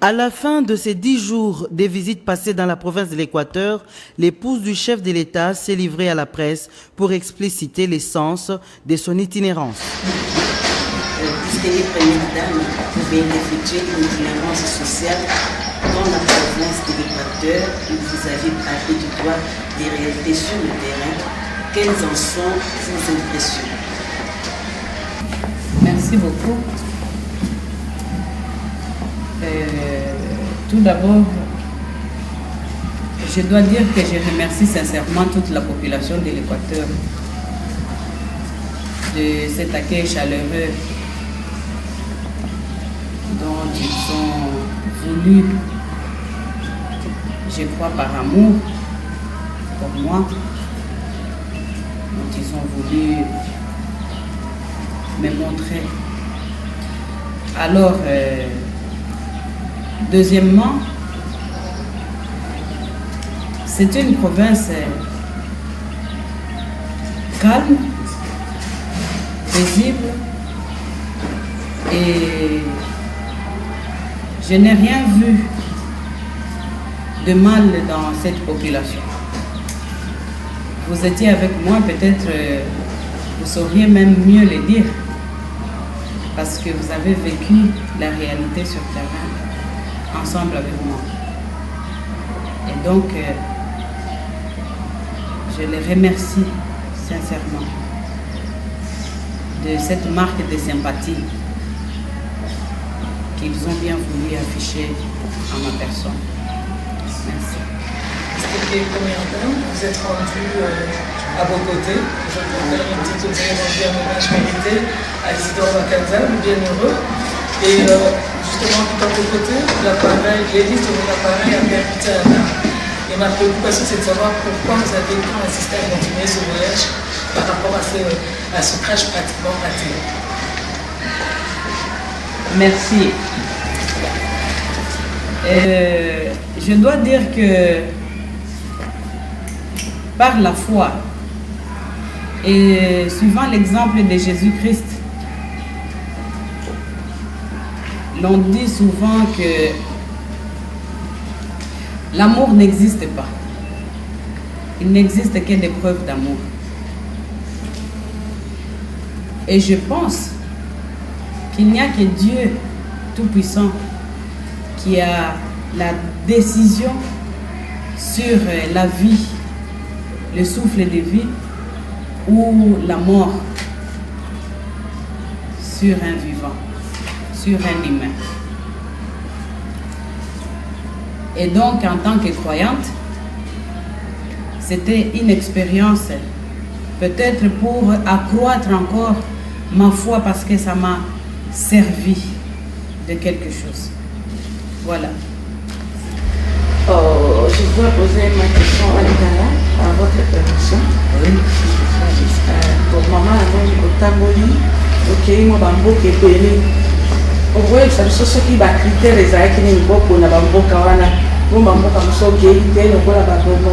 À la fin de ces 10 jours des visites passées dans la province de l'Équateur, l'épouse du chef de l'État s'est livrée à la presse pour expliciter l'essence de son itinérance. Puisque les premières dames pouvaient effectuer une itinérance sociale dans la province de l'Équateur, où vous avez parlé du droit des réalités sur le terrain. Quelles en sont vos impressions? Merci beaucoup. Tout d'abord, je dois dire que je remercie sincèrement toute la population de l'Équateur de cet accueil chaleureux dont ils ont voulu, je crois par amour pour moi, dont ils ont voulu me montrer. Alors, deuxièmement, c'est une province calme, paisible, et je n'ai rien vu de mal dans cette population. Vous étiez avec moi, peut-être vous sauriez même mieux le dire, parce que vous avez vécu la réalité sur terrain ensemble avec moi. Et donc, je les remercie sincèrement de cette marque de sympathie qu'ils ont bien voulu afficher à ma personne. Merci. C'était les premières dames, vous êtes rendus à vos côtés. Je peux faire une petite rendu un hommage mérité à Isidore Makanza, le bienheureux. Et justement, tout à vos côtés, l'hélice de mon appareil a percuté un arbre. Et ma préoccupation, c'est de savoir pourquoi vous avez tant insisté à continuer ce voyage par rapport à ce crash pratiquement raté. Merci. Je dois dire que par la foi et suivant l'exemple de Jésus-Christ, l'on dit souvent que l'amour n'existe pas. Il n'existe que des preuves d'amour. Et je pense qu'il n'y a que Dieu Tout-Puissant qui a la décision sur la vie, le souffle de vie ou la mort sur un vivant, sur un humain. Et donc, en tant que croyante, c'était une expérience peut-être pour accroître encore ma foi parce que ça m'a servi de quelque chose. Voilà. Oh, je dois poser ma question à Lingala, à votre permission. Oui. Pour maman, au Tamboli, ok, moi, bambo, qui est payé. Oui, ça me sauce qui va critère les ailes qui n'est pas pour la bambo kawana. Nous, bambo, comme ça, ok, il est le bon à babongo.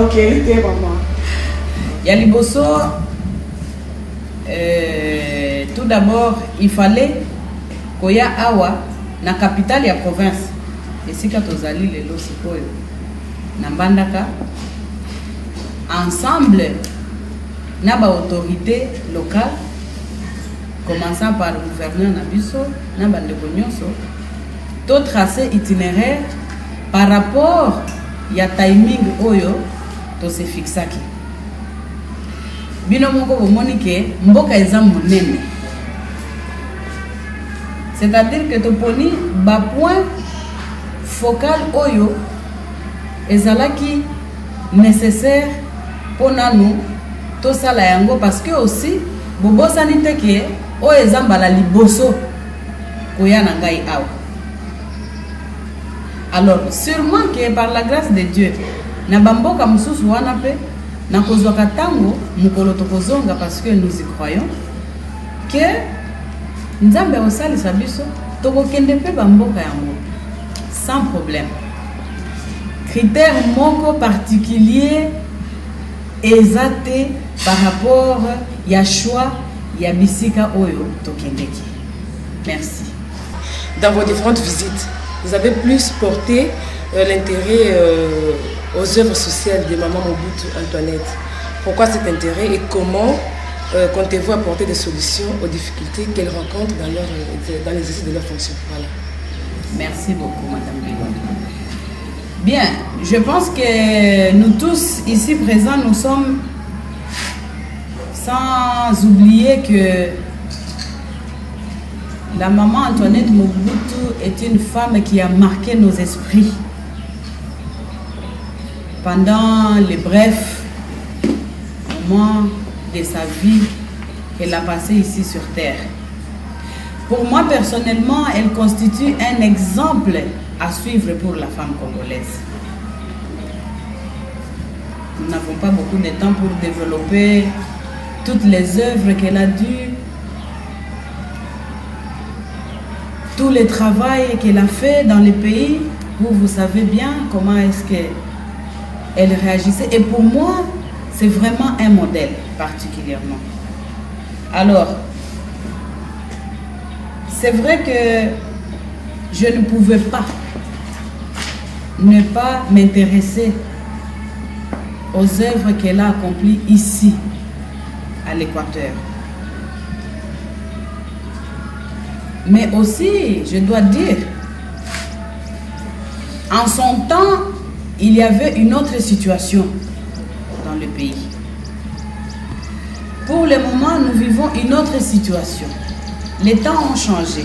Ok, il est maman. Yaliboso, tout d'abord, il fallait qu'il y ait awa na capitale ya province. Et si katozali le losikoyo na Mbandaka, ensemble, na ba autorité locale, commençant par le gouverneur Nabiso, na bandeko nyonso, to tracé itinéraire par rapport ya timing oyo to se fixaki. Bino moko bomoni ke mboka eza monene. C'est-à-dire que toponi ba point focal oyo ezalaki nécessaire pour nous tout ça la yango parce que aussi bobosani te ke o ezambala liboso koya na ngai awa. Alors sûrement que par la grâce de Dieu na bamboka mususu wana pe na kozwaka tango mukolo tokozonga parce que nous y croyons que nzambe osalisa biso tokokende pe bamboka yango sans problème. Critère moko particulier exacté par rapport ya choix ya bisika oyo tokendeki. Merci. Dans vos différentes visites, vous avez plus porté l'intérêt aux œuvres sociales de Maman Mobutu Antoinette. Pourquoi cet intérêt et comment comptez-vous apporter des solutions aux difficultés qu'elles rencontrent dans l'exercice de leurs fonctions? Voilà. Merci beaucoup, Madame Bigon. Bien, je pense que nous tous ici présents, nous sommes, sans oublier que la maman Antoinette Mobutu est une femme qui a marqué nos esprits pendant les brefs moments de sa vie qu'elle a passé ici sur terre. Pour moi, personnellement, elle constitue un exemple à suivre pour la femme congolaise. Nous n'avons pas beaucoup de temps pour développer toutes les œuvres qu'elle a dû, tout le travail qu'elle a fait dans les pays où vous savez bien comment est-ce qu'elle réagissait. Et pour moi, c'est vraiment un modèle particulièrement. Alors, c'est vrai que je ne pouvais pas ne pas m'intéresser aux œuvres qu'elle a accomplies ici, à l'Équateur. Mais aussi, je dois dire, en son temps, il y avait une autre situation dans le pays. Pour le moment, nous vivons une autre situation. Les temps ont changé.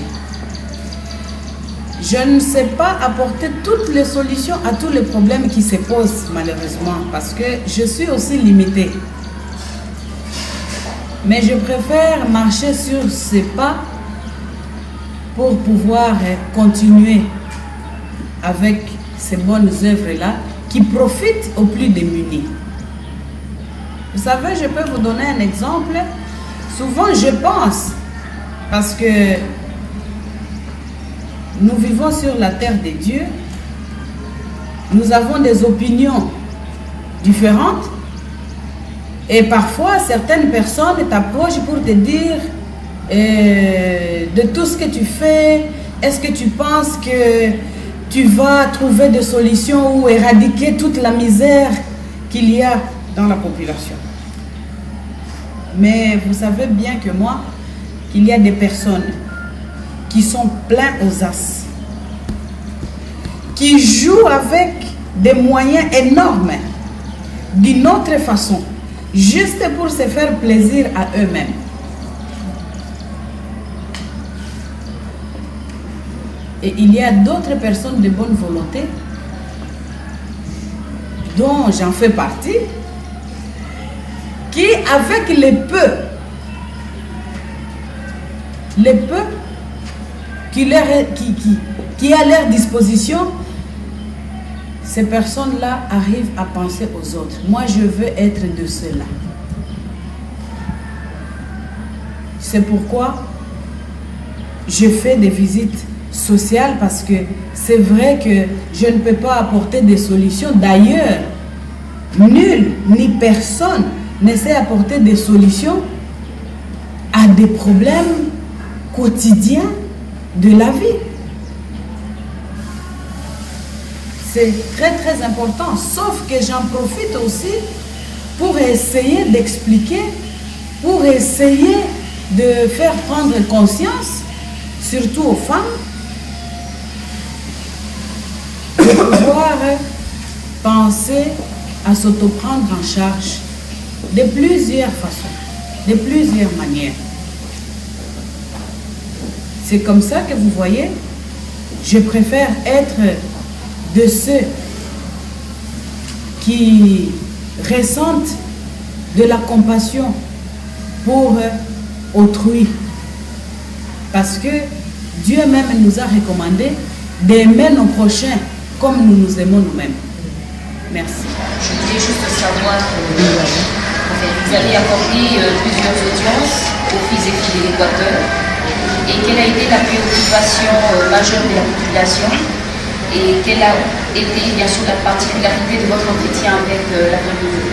Je ne sais pas apporter toutes les solutions à tous les problèmes qui se posent, malheureusement, parce que je suis aussi limitée. Mais je préfère marcher sur ces pas pour pouvoir continuer avec ces bonnes œuvres-là qui profitent aux plus démunis. Vous savez, je peux vous donner un exemple. Souvent, je pense, parce que nous vivons sur la terre des dieux, nous avons des opinions différentes et parfois certaines personnes t'approchent pour te dire de tout ce que tu fais, est-ce que tu penses que tu vas trouver des solutions ou éradiquer toute la misère qu'il y a dans la population? Mais vous savez bien que moi, qu'il y a des personnes qui sont pleins aux as, qui jouent avec des moyens énormes, d'une autre façon, juste pour se faire plaisir à eux-mêmes. Et il y a d'autres personnes de bonne volonté, dont j'en fais partie, qui avec les peu qui est à leur disposition, ces personnes-là arrivent à penser aux autres. Moi, je veux être de ceux-là. C'est pourquoi je fais des visites sociales, parce que c'est vrai que je ne peux pas apporter des solutions. D'ailleurs, nul ni personne ne sait apporter des solutions à des problèmes quotidiens de la vie. C'est très très important, sauf que j'en profite aussi pour essayer d'expliquer, pour essayer de faire prendre conscience, surtout aux femmes, de pouvoir penser à s'auto-prendre en charge de plusieurs façons, de plusieurs manières. C'est comme ça que vous voyez, je préfère être de ceux qui ressentent de la compassion pour autrui. Parce que Dieu même nous a recommandé d'aimer nos prochains comme nous nous aimons nous-mêmes. Merci. Je voulais juste savoir, vous avez accordé plusieurs audiences aux filles et filles de l'Équateur. Et quelle a été la préoccupation majeure de la population? Et quelle a été bien sûr la particularité de votre entretien avec la famille?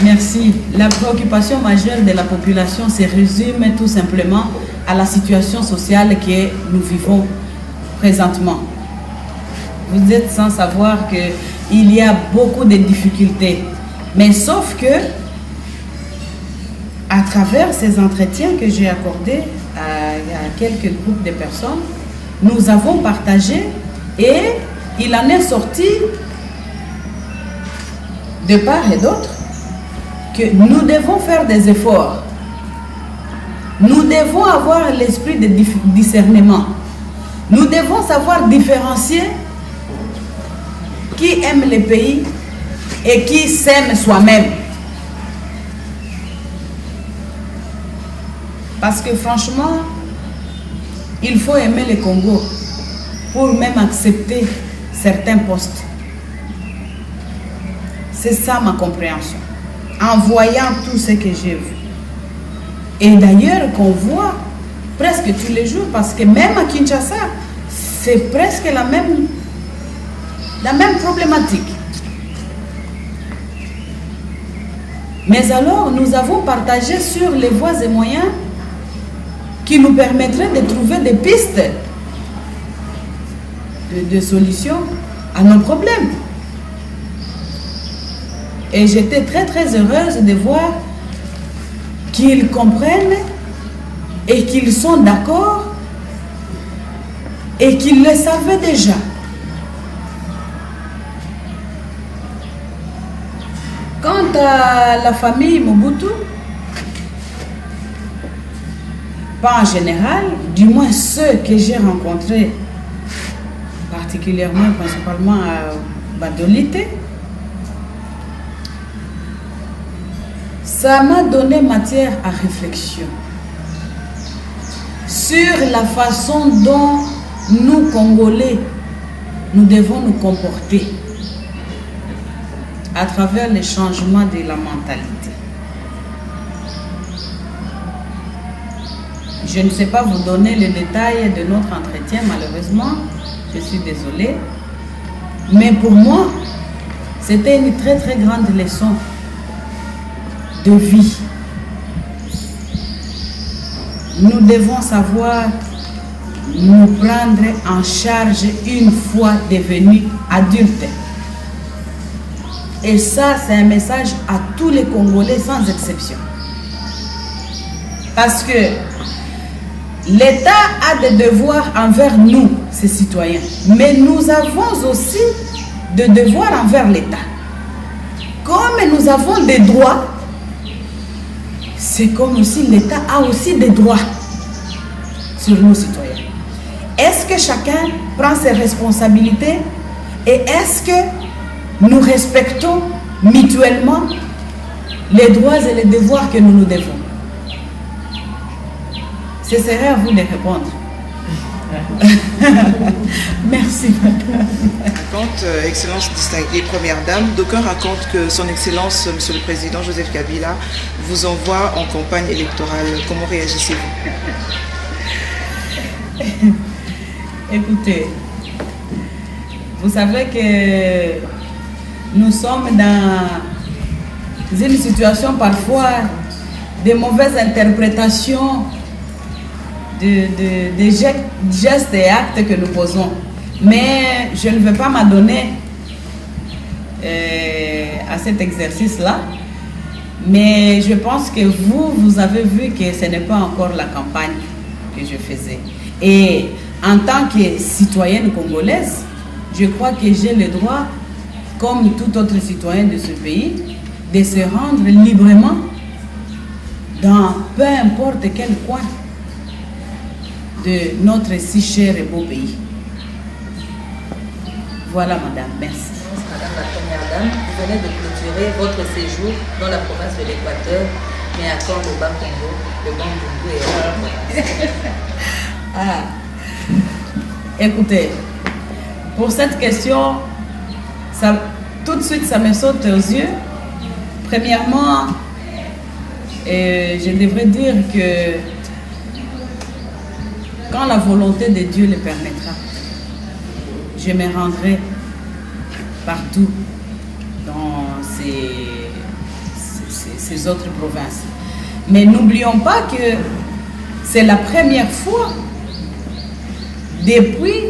Merci. La préoccupation majeure de la population se résume tout simplement à la situation sociale que nous vivons présentement. Vous êtes sans savoir qu'il y a beaucoup de difficultés. Mais sauf que, à travers ces entretiens que j'ai accordés à quelques groupes de personnes, nous avons partagé et il en est sorti de part et d'autre que nous devons faire des efforts. Nous devons avoir l'esprit de discernement. Nous devons savoir différencier qui aime le pays et qui s'aime soi-même. Parce que franchement, il faut aimer le Congo pour même accepter certains postes. C'est ça ma compréhension. En voyant tout ce que j'ai vu. Et d'ailleurs qu'on voit presque tous les jours, parce que même à Kinshasa, c'est presque la même problématique. Mais alors, nous avons partagé sur les voies et moyens qui nous permettraient de trouver des pistes de solutions à nos problèmes. Et j'étais très très heureuse de voir qu'ils comprennent et qu'ils sont d'accord et qu'ils le savaient déjà. Quant à la famille Mobutu, pas en général, du moins ceux que j'ai rencontrés, particulièrement, principalement à Badolite, ça m'a donné matière à réflexion sur la façon dont nous, Congolais, nous devons nous comporter à travers le changement de la mentalité. Je ne sais pas vous donner les détails de notre entretien, malheureusement, je suis désolée. Mais pour moi, c'était une très très grande leçon de vie. Nous devons savoir nous prendre en charge une fois devenus adultes. Et ça, c'est un message à tous les Congolais sans exception. Parce que l'État a des devoirs envers nous, ses citoyens. Mais nous avons aussi des devoirs envers l'État. Comme nous avons des droits, c'est comme aussi l'État a aussi des droits sur nos citoyens. Est-ce que chacun prend ses responsabilités et est-ce que nous respectons mutuellement les droits et les devoirs que nous nous devons? Ce serait à vous de répondre. Merci. Raconte, Excellence distinguée Première Dame, d'aucuns racontent que son Excellence, Monsieur le Président Joseph Kabila, vous envoie en campagne électorale. Comment réagissez-vous? Écoutez, vous savez que nous sommes dans une situation parfois de mauvaise interprétation des gestes et actes que nous posons. Mais je ne veux pas m'adonner à cet exercice-là. Mais je pense que vous avez vu que ce n'est pas encore la campagne que je faisais. Et en tant que citoyenne congolaise, je crois que j'ai le droit, comme tout autre citoyen de ce pays, de se rendre librement dans peu importe quel coin de notre si cher et beau pays. Voilà, madame, merci. Madame la Première Dame, vous venez de clôturer votre séjour dans la province de l'Équateur, mais à quand le Bas-Congo, le Bandundu et Ah, écoutez, pour cette question, ça, tout de suite, ça me saute aux yeux. Premièrement, je devrais dire que quand la volonté de Dieu le permettra, je me rendrai partout dans ces autres provinces. Mais n'oublions pas que c'est la première fois depuis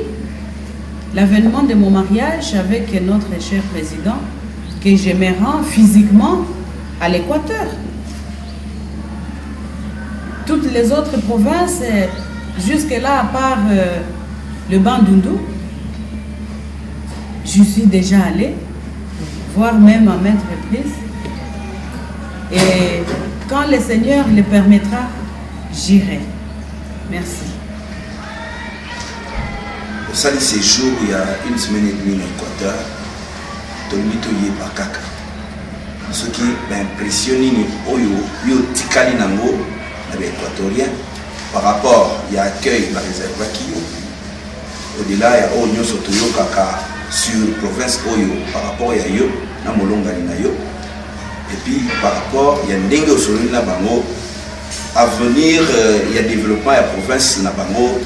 l'avènement de mon mariage avec notre cher président que je me rends physiquement à l'Équateur. Toutes les autres provinces, jusque-là, à part le Bandundu, je suis déjà allée, voire même à maintes reprises. Et quand le Seigneur le permettra, j'irai. Merci. Au sein de ces jours, il y a une semaine et demie en Équateur, Tolmito Yebakaka. Ce qui m'impressionne, Oyo Tikali Nango, équatorien, par rapport il y a accueil la réserve qui au-delà il y a Onyo Sotoyo Kaka sur province Oyo par rapport il y a yo na molonga na yo et puis par rapport il y a ndenge osolo na bango à venir il y a développement ya province na bango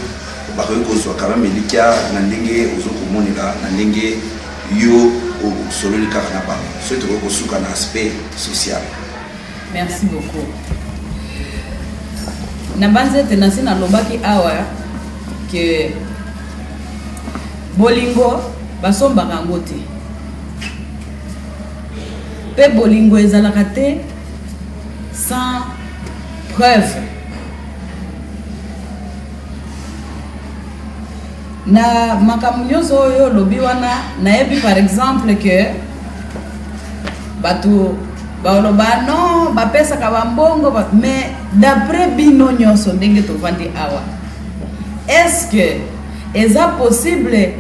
ba ko zo quand même likia na ndenge ozo komonela na ndenge yo osolo li kaka na bango surtout ko suka na aspect social. Merci beaucoup. Nabanze tenasi na lobaki awa que bolingo basomba kango te. Pe bolingo ezalaka te sans preuve. Na makambo nyonso oyo lobi wana nayebi par exemple que bato baoloba non bapesaka bambongo mais d'après bino nyonso ndenge tovandi awa est-ce que eza possible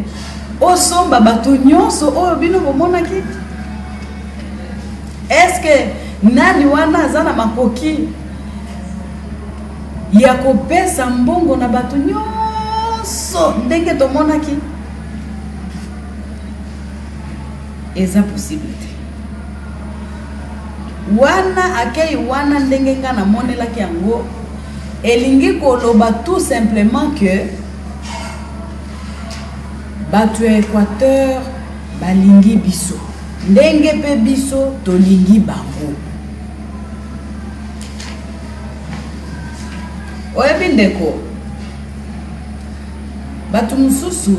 osomba bato nyonso oyo bino bomonaki? Est-ce que nani wana aza na makoki ya kopesa mbongo na bato nyonso ndenge tomonaki? Eza possible te. Wana akei wana ndenge nga na monelaki yango elingi koloba tout simplement que batu ya Équateur balingi biso ndenge pe biso tolingi bango. Oyebi ndeko batu mususu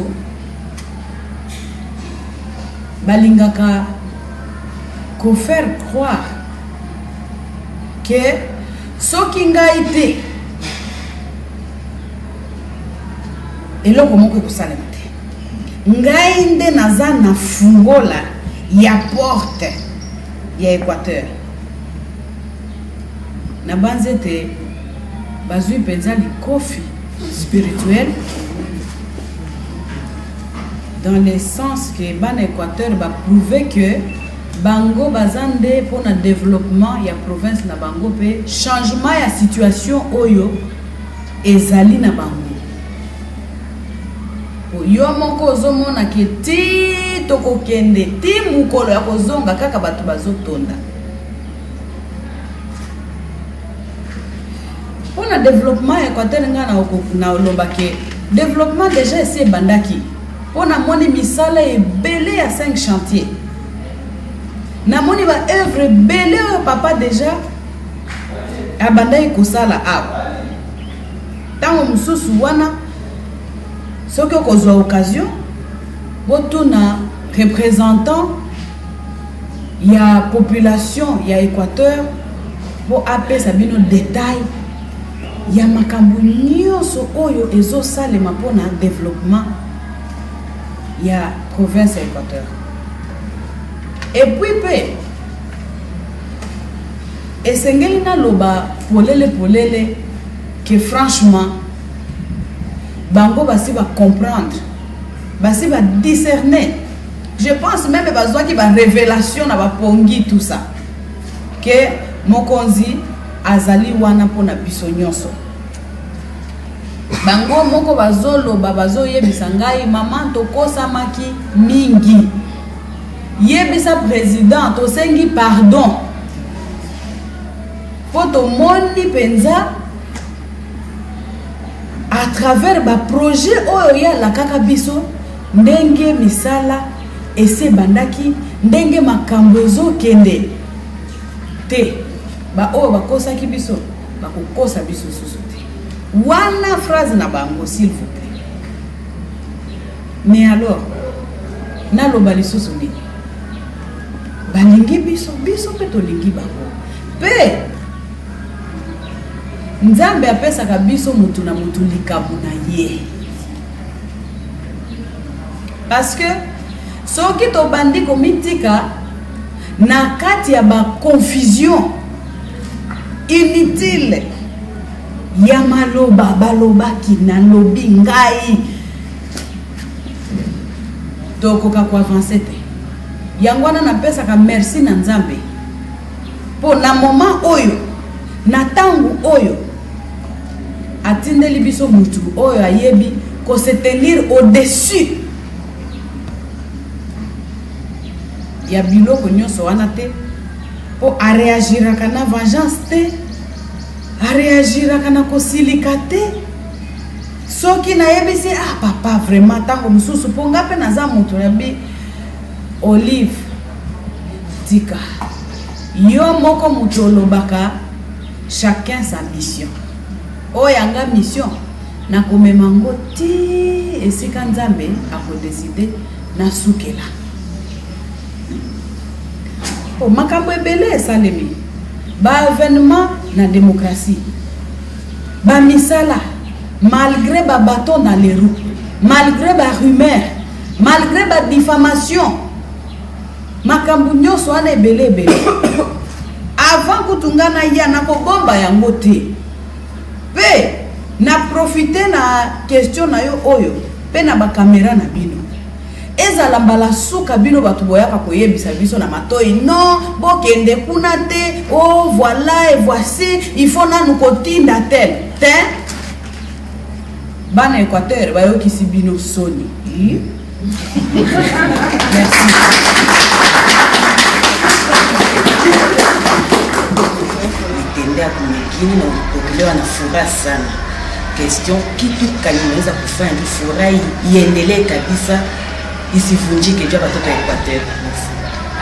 balingaka ko faire croire que soki ngai te eloko moko ekosalema te ngai nde naza na fungola ya porte ya Équateur na banze te bazwi mpenza likofi spirituel dans le sens que bana Équateur ba prouver que bango bazande pour le développement ya province na bango pe changement ya situation oyo ezali na bango yo moko ozomona ke ti tokokende ti mukolo ya kozonga kaka bato bazotonda pour le développement ya Équateur nga na oloba ke développement déjà esi ebandaki pour na moni misala ebele ya 5 chantiers na moni ba œuvre belé papa déjà abandai kosala awa tango mususu wana soki okozwa occasion botuna représentant ya population ya Équateur bo apesa bino détail ya makambo nyonso oyo ezosalema mpona développement ya province ya Équateur. Et puis pe esengeli na loba polele que franchement bango basi va comprendre basi va discerner. Je pense même bazwa ki ba révélation na ba pongi tout ça que mokonzi azali wana pona biso nyonso bango moko bazoloba bazoyebisa ngai mama tokosamaki mingi yebisa président tosengi pardon poto moni penza à travers ba projet oyo ya la kaka biso ndenge misala ese bandaki ndenge makambo ezokende te ba o bakosa ki biso bakokosa biso susu te wana phrase na bango s'il vous plaît. Mais alors naloba lisusu nini balingi biso pe tolingi bango pe Nzambe apesaka biso mutu na mutu likabu na ye. Parce que soki to bandi komitika na kati ya ba confusion inutile ya maloba balobaki na lobi ngai tokoka ko avancer te. Yangwana na pesaka merci na Nzambe po na moment oyo na tangu oyo atindeli biso mutu oyo ayebi ko se tenir au-dessus ya biloko nyonso wana te po a réagiraka na vengeance te a réagiraka na kosilika te soki na yebisi papa vraiment tango mususu po ngape naza mutu yabi Olive tika yo moko mutu olobaka chacun sa mission. Oyanga mission na komemango ti esika Nzambe akodeside na sukela. O makambo ebele esalemi. Ba événement na démocratie. Ba misala malgré ba bâton dans les roues, malgré ba rumeur, malgré ba diffamation. Makambo nyonso wana ebele. Avant kutungana ya na kobomba yango te. Pe na profiter na question na yo oyo pe na ba caméra na bino. Ezala mbala suka bino batu boyaka koyebisa biso na matoi non bokende kuna te oh voilà et voici il faut na nous kotinda tel te bana Équateur bayoki si bino soni. Merci. Nitendea kumekini na ukopelewa na furaha sana. Question kitu kalinaweza kufanya ni furaha iendelee kabisa isivunjike jua watoto wa Equateur.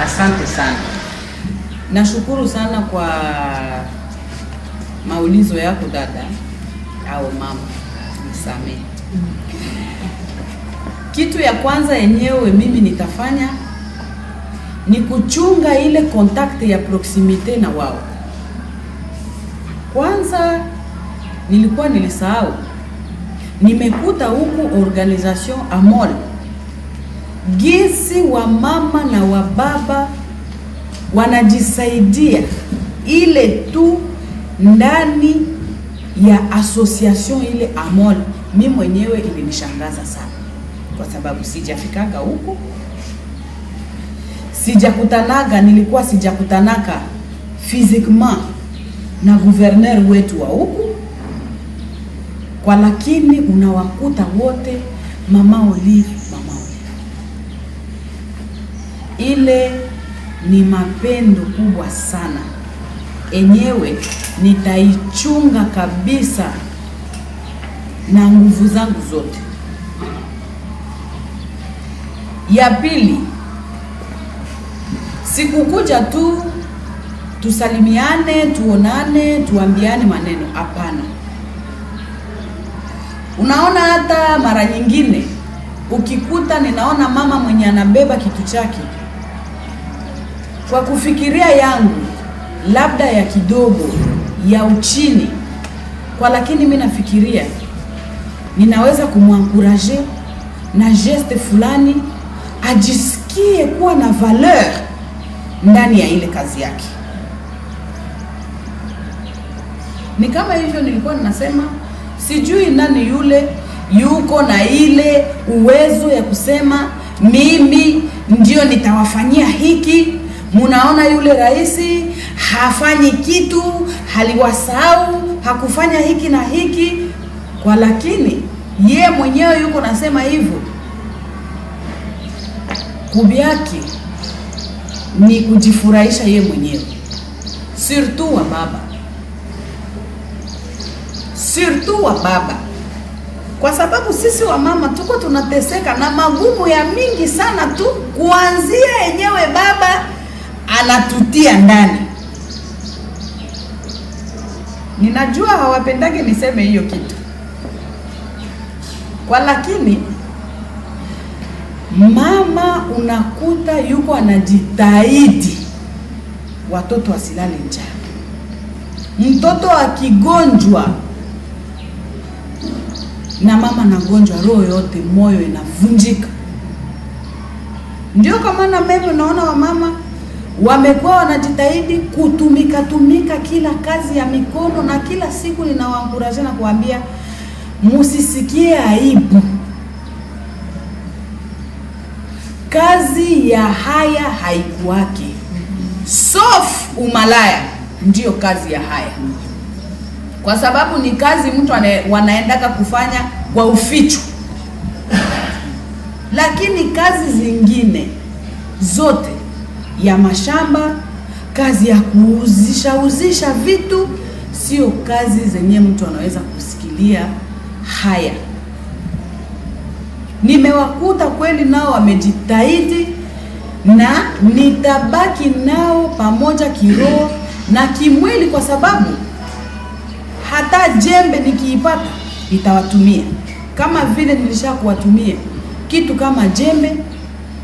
Asante sana. Nashukuru sana kwa maulizo yako dada au mama. Nisamehe. Kitu ya kwanza yenyewe mimi nitafanya ni kuchunga ile contact ya proximite na wao. Kwanza nilisahau. Nimekuta huku organisation Amol. Gisi wa mama na wa baba wanajisaidia ile tu ndani ya association ile Amol. Mimi mwenyewe ilinishangaza sana kwa sababu sijafikanga huko. Nilikuwa sijakutanaka physiquement na gouverneur wetu wa huku. Kwa lakini unawakuta wote mama Olive. Ile ni mapendo kubwa sana. Enyewe nitaichunga kabisa na nguvu zangu zote. Ya pili, sikukuja tu tusalimiane, tuonane, tuambiane maneno, hapana. Unaona hata mara nyingine ukikuta ninaona mama mwenye anabeba kitu chake, kwa kufikiria yangu labda ya kidogo ya uchini, kwa lakini mimi nafikiria ninaweza kumwankuraje na geste fulani ajisikie kuwa na valeur ndani ya ile kazi yake. Ni kama hivyo nilikuwa ninasema, sijui nani yule yuko na ile uwezo ya kusema mimi ndio nitawafanyia hiki. Munaona yule raisi hafanyi kitu, haliwasahau, hakufanya hiki na hiki, kwa lakini ye mwenyewe yuko nasema hivyo. Kubiaki ni kujifurahisha ye mwenyewe. Surtout wa baba. Surtout wa baba. Kwa sababu sisi wa mama tuko tunateseka na magumu ya mingi sana tu, kuanzia yenyewe baba anatutia ndani. Ninajua hawapendake niseme hiyo kitu. Kwa lakini mama unakuta yuko anajitahidi watoto wasilale njaa. Mtoto akigonjwa na mama nagonjwa, roho yote moyo inavunjika. Ndio kwa maana mimi naona wamama wamekuwa wanajitahidi kutumika kila kazi ya mikono, na kila siku ninawaencourage na kuambia musisikie aibu. Kazi ya haya haikuwake, sof umalaya ndio kazi ya haya, kwa sababu ni kazi mtu wanaendaka kufanya kwa uficho. Lakini kazi zingine zote ya mashamba, kazi ya kuuzisha vitu, sio kazi zenye mtu anaweza kusikilia haya. Nimewakuta kweli nao wamejitahidi, na nitabaki nao pamoja kiroho na kimwili, kwa sababu hata jembe nikiipata nitawatumia, kama vile nilishakuwatumia kitu kama jembe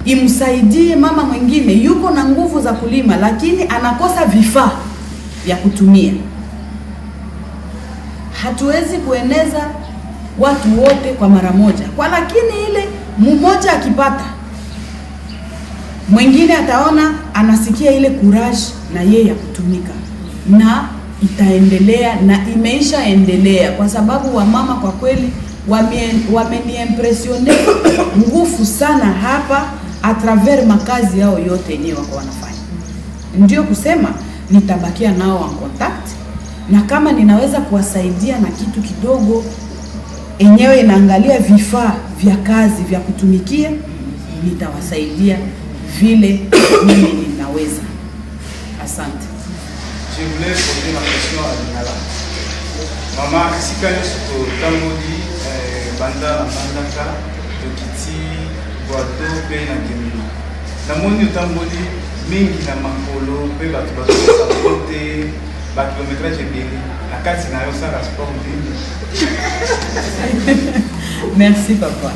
imsaidie mama mwingine yuko na nguvu za kulima lakini anakosa vifaa vya kutumia. Hatuwezi kueneza watu wote kwa mara moja, kwa lakini ile mmoja akipata mwingine ataona, anasikia ile courage na yeye ya kutumika, na itaendelea na imeisha endelea, kwa sababu wamama kwa kweli wameniimpressione nguvu sana hapa a travers makazi yao yote yenyewe wako wanafanya. Ndio kusema nitabakia nao en contact, na kama ninaweza kuwasaidia na kitu kidogo enyewe inaangalia vifaa vya kazi vya kutumikia, nitawasaidia vile mimi ninaweza. Asante. Je voulais poser ma question à Lingala. Maman, si quand nous tambodi banda bandaka tokiti boato pe na gemino. Na moni tambodi mingi na makolo pe batu sapote ba kilométrage ebele. Na kati na yo sala sport mbili. Merci papa.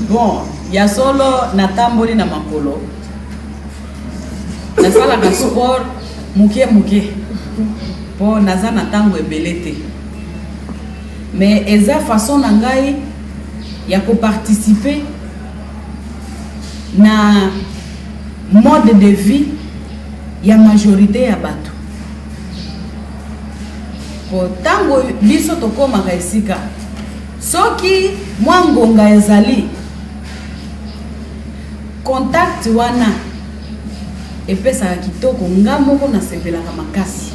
Bon, ya solo na tamboli na makolo. Na sala ka sport muke po naza na tango ebelete. Mais eza façon na ngai ya ko participer na mode de vie ya majorité ya bato. Po tango biso tokoma kaisika, soki mwangonga ezali contact wana epesa kitoko ngamoko na sepelaka makasi.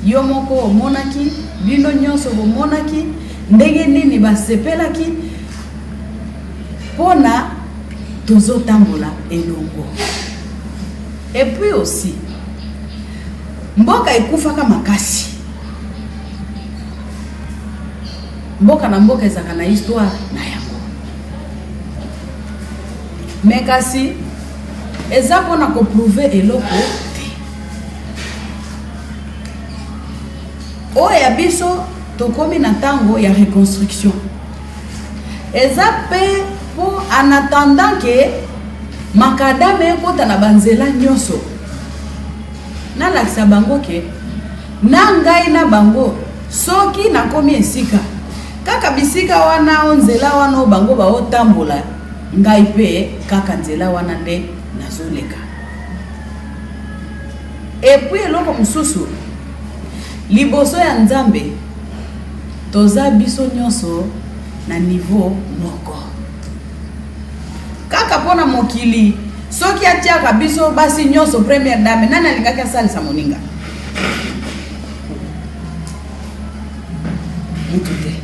Yo moko omonaki, bino nyonso omonaki, ndenge nini basepelaki pona tozo tambola elongo. Et puis aussi, mboka ekufaka makasi. Mboka na mboka ezaka na histoire na yango. Mekasi eza pona ko prouver eloko te. Oya biso tokomi na tango ya reconstruction. Eza pe po en attendant que makadame ekota na banzela nyonso. Na lakisa bango ke na ngai na bango soki na komi esika kaka bisika wana onzela wana bango ba otambola ngai pe kaka nzela wana nde nazoleka. Et puis eloko mususu liboso ya Nzambe toza biso nyonso na niveau moko. Kaka pona mokili soki atia biso basi nyonso première dame nani alingaki asalisa moninga mutute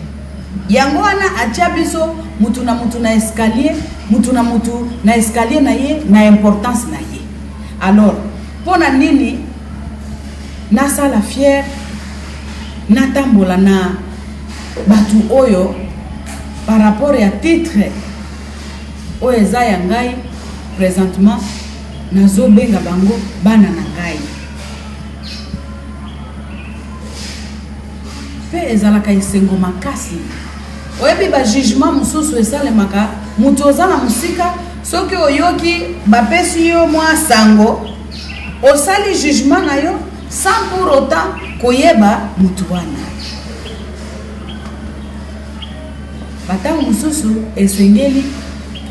yango wana atia biso mutu na escalier, mutu na escalier na ye na importance na ye. Alors pona nini na sala fière na tambola na batu oyo par rapport à titre oyo eza ya ngai présentement nazobenga bango bana na ngai. Pe ezalaka esengo makasi. Oyebi ba jugement mususu esalemaka mutu oza na musika soki oyoki bapesi yo mwa sango osali jugement na yo sans pour autant koyeba mutu wana. Batango mususu esengeli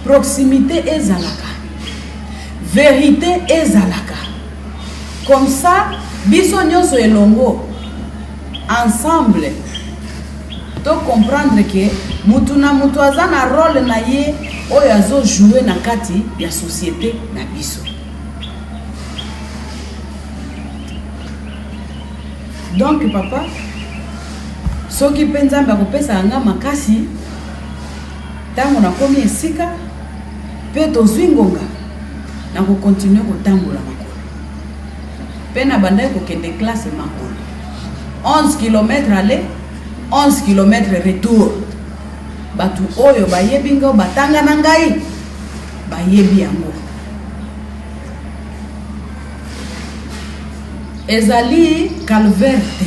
proximité ezalaka, vérité ezalaka. Comme ça, biso nyonso elongo ensemble to comprendre que mutu na mutu aza na rôle na ye oyo azo jouer na kati ya société na biso. Donc papa, soki penza mba kopesa nga makasi tango na komi esika pe tozwi ngonga na ko continuer kotambola makolo. Pe na banda kokende classe makolo 11 km aller 11 km retour. Batu oyo bayebi ngo batanga na ngai bayebi yango. Ezali calverte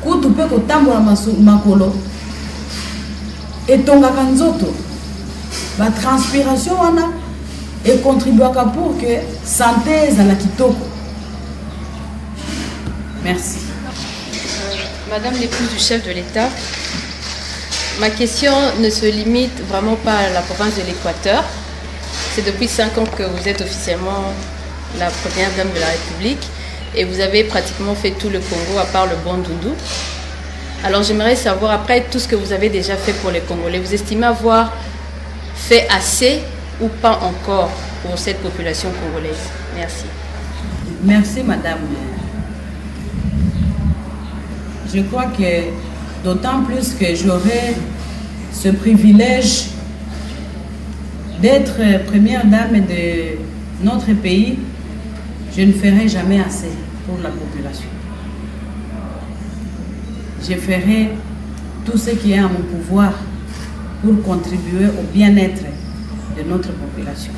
kutu pe kotambola makolo etongaka nzoto. La transpiration wana et contribuaka pour que santé ezala kitoko. Merci. Madame l'épouse du chef de l'État, ma question ne se limite vraiment pas à la province de l'Équateur. C'est depuis 5 ans que vous êtes officiellement la première dame de la République et vous avez pratiquement fait tout le Congo à part le Bandundu. Alors j'aimerais savoir, après tout ce que vous avez déjà fait pour les Congolais, vous estimez avoir fait assez ou pas encore pour cette population congolaise? Merci. Merci madame. Je crois que d'autant plus que j'aurai ce privilège d'être première dame de notre pays, je ne ferai jamais assez pour la population. Je ferai tout ce qui est à mon pouvoir pour contribuer au bien-être de notre population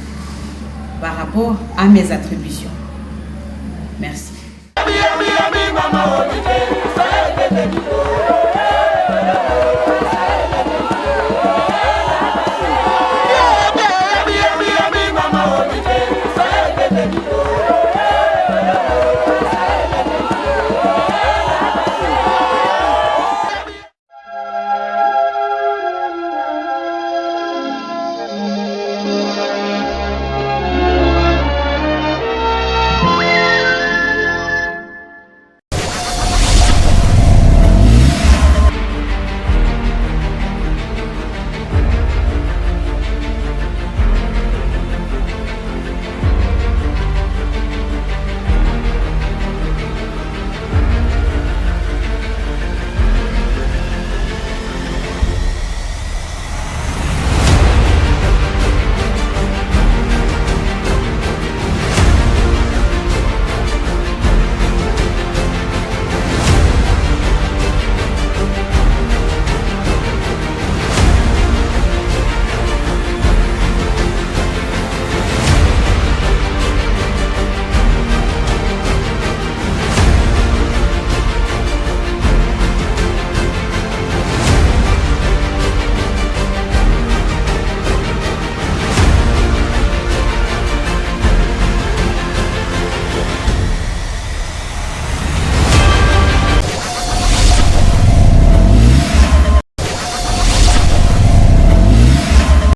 par rapport à mes attributions. Merci.